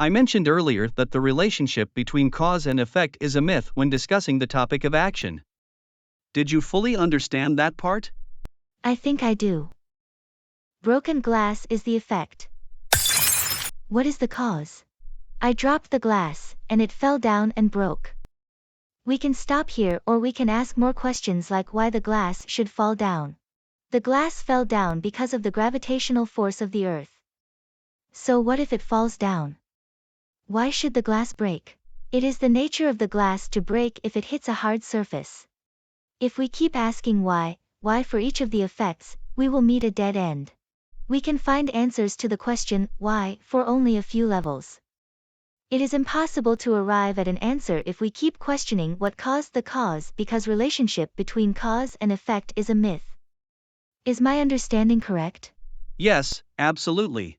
I mentioned earlier that the relationship between cause and effect is a myth when discussing the topic of action. Did you fully understand that part? I think I do. Broken glass is the effect. What is the cause? I dropped the glass, and it fell down and broke. We can stop here or we can ask more questions like why the glass should fall down. The glass fell down because of the gravitational force of the Earth. So what if it falls down? Why should the glass break? It is the nature of the glass to break if it hits a hard surface. If we keep asking why for each of the effects, we will meet a dead end. We can find answers to the question, why, for only a few levels. It is impossible to arrive at an answer if we keep questioning what caused the cause because relationship between cause and effect is a myth. Is my understanding correct? Yes, absolutely.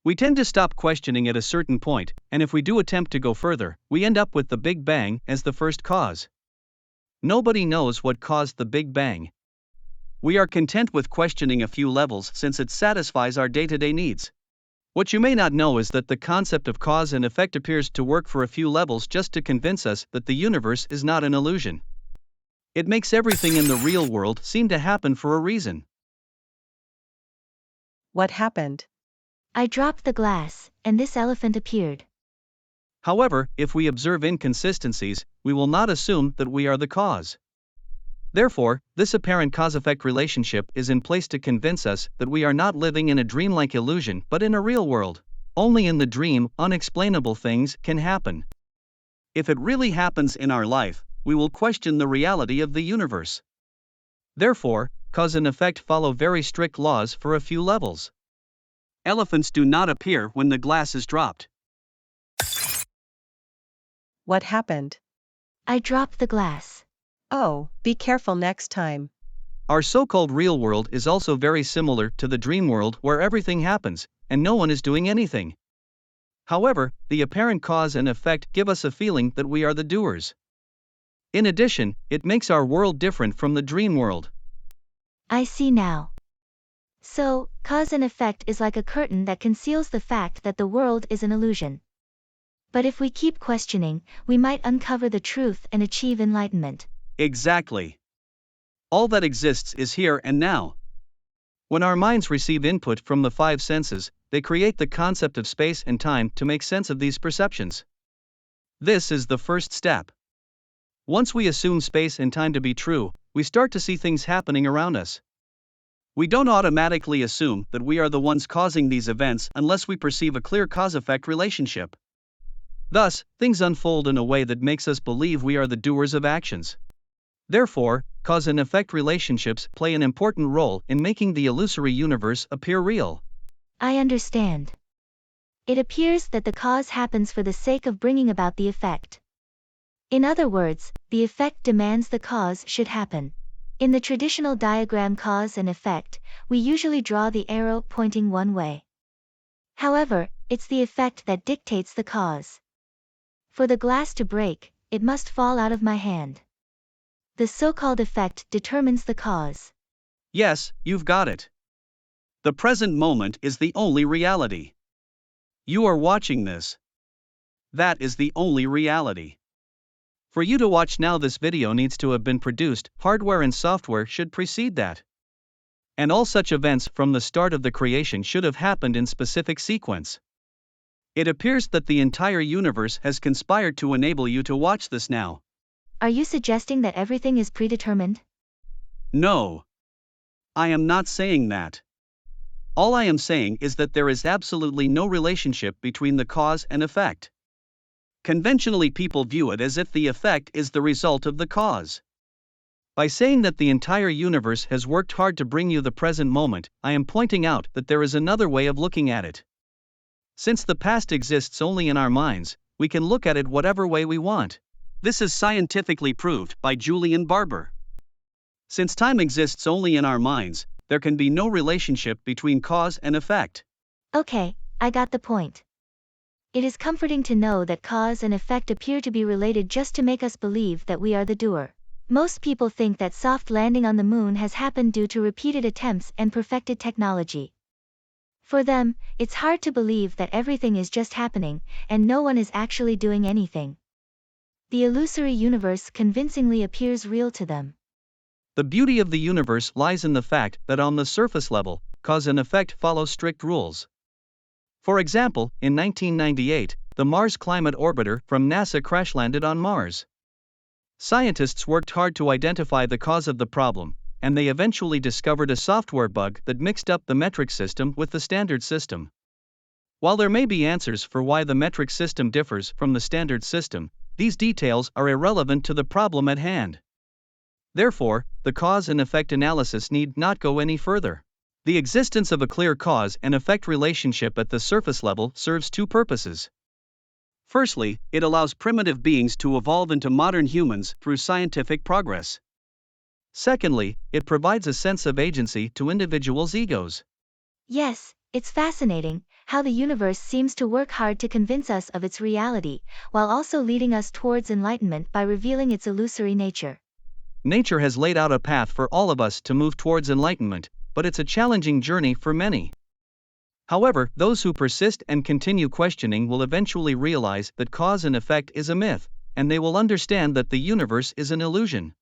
We tend to stop questioning at a certain point, and if we do attempt to go further, we end up with the Big Bang as the first cause. Nobody knows what caused the Big Bang. We are content with questioning a few levels since it satisfies our day-to-day needs. What you may not know is that the concept of cause and effect appears to work for a few levels just to convince us that the universe is not an illusion. It makes everything in the real world seem to happen for a reason. What happened? I dropped the glass, and this elephant appeared. However, if we observe inconsistencies, we will not assume that we are the cause. Therefore, this apparent cause-effect relationship is in place to convince us that we are not living in a dreamlike illusion but in a real world. Only in the dream, unexplainable things can happen. If it really happens in our life, we will question the reality of the universe. Therefore, cause and effect follow very strict laws for a few levels. Elephants do not appear when the glass is dropped. What happened? I dropped the glass. Oh, be careful next time. Our so-called real world is also very similar to the dream world where everything happens, and no one is doing anything. However, the apparent cause and effect give us a feeling that we are the doers. In addition, it makes our world different from the dream world. I see now. So, cause and effect is like a curtain that conceals the fact that the world is an illusion. But if we keep questioning, we might uncover the truth and achieve enlightenment. Exactly. All that exists is here and now. When our minds receive input from the five senses, they create the concept of space and time to make sense of these perceptions. This is the first step. Once we assume space and time to be true, we start to see things happening around us. We don't automatically assume that we are the ones causing these events unless we perceive a clear cause-effect relationship. Thus, things unfold in a way that makes us believe we are the doers of actions. Therefore, cause and effect relationships play an important role in making the illusory universe appear real. I understand. It appears that the cause happens for the sake of bringing about the effect. In other words, the effect demands the cause should happen. In the traditional diagram cause and effect, we usually draw the arrow pointing one way. However, it's the effect that dictates the cause. For the glass to break, it must fall out of my hand. The so-called effect determines the cause. Yes, you've got it. The present moment is the only reality. You are watching this. That is the only reality. For you to watch now, this video needs to have been produced, hardware and software should precede that. And all such events from the start of the creation should have happened in specific sequence. It appears that the entire universe has conspired to enable you to watch this now. Are you suggesting that everything is predetermined? No. I am not saying that. All I am saying is that there is absolutely no relationship between the cause and effect. Conventionally, people view it as if the effect is the result of the cause. By saying that the entire universe has worked hard to bring you the present moment, I am pointing out that there is another way of looking at it. Since the past exists only in our minds, we can look at it whatever way we want. This is scientifically proved by Julian Barber. Since time exists only in our minds, there can be no relationship between cause and effect. Okay, I got the point. It is comforting to know that cause and effect appear to be related just to make us believe that we are the doer. Most people think that soft landing on the moon has happened due to repeated attempts and perfected technology. For them, it's hard to believe that everything is just happening, and no one is actually doing anything. The illusory universe convincingly appears real to them. The beauty of the universe lies in the fact that on the surface level, cause and effect follow strict rules. For example, in 1998, the Mars Climate Orbiter from NASA crash-landed on Mars. Scientists worked hard to identify the cause of the problem, and they eventually discovered a software bug that mixed up the metric system with the standard system. While there may be answers for why the metric system differs from the standard system, these details are irrelevant to the problem at hand. Therefore, the cause and effect analysis need not go any further. The existence of a clear cause and effect relationship at the surface level serves two purposes. Firstly, it allows primitive beings to evolve into modern humans through scientific progress. Secondly, it provides a sense of agency to individuals' egos. Yes, it's fascinating how the universe seems to work hard to convince us of its reality, while also leading us towards enlightenment by revealing its illusory nature. Nature has laid out a path for all of us to move towards enlightenment, but it's a challenging journey for many. However, those who persist and continue questioning will eventually realize that cause and effect is a myth, and they will understand that the universe is an illusion.